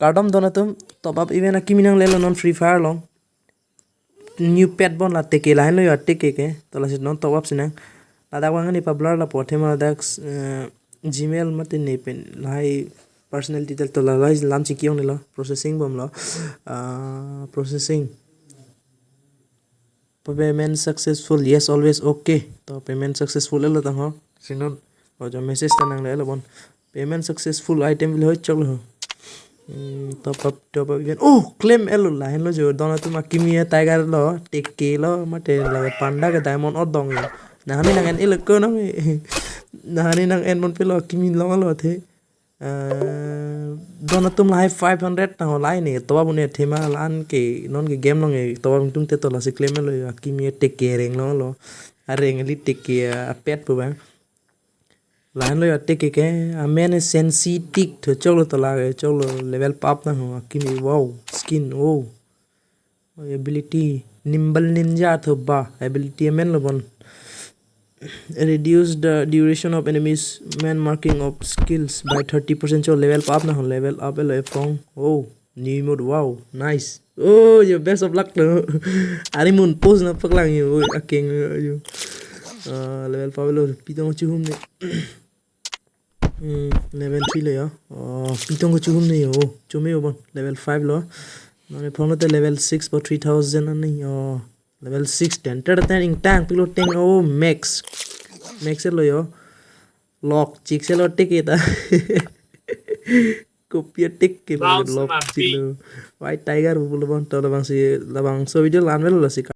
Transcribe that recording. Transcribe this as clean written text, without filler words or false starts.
Cardom donatum top up even a kiminang lelo non free fire long. New pet bon la teke la lo ya teke ke to la non top up sinang. La da wang ni pablar la pothema da Gmail mate ne pen lai personal detail to la lai lam chi kiong ni lo processing bom lo processing payment successful yes always okay to payment successful lo ta ho sinon ho jo message ta nang le lo bon payment successful item vil ho chok lo top up again oh claim elo la hen lo jo dona tu makimi tiger lo teke lo mate la panda ka diamond odong yo na hani nang en elo ko no na hani nang en mon pelo kimi lo the dona tum lai 500 na ho lai ne to ba bune thema lan ke non ke game long e to ba tum te to la se claim lo kimi teke reng lo areng li teke pet pu bang lan lo teke ke amen sensitive to cholo to la cholo level pap na ho kimi wow skin oh ability nimble ninja to ba ability amen lo bon reduce the duration of enemies man marking of skills by 30% cho level up na ho level up lo phong oh new mode wow nice oh your best of luck no ari mun post na paklang yo akeng yo level 5 lo pitong chu hum ne level 3 le yo pitong chu hum ne yo chume yo bon level 5 lo nane phone te level 6 for 3000 ani level 6 10 10 tank pilo 10 oh max lo yo lock chik se lo tik eta copy tik ke lock chilo white tiger bulo bon to labang so video lan melo la si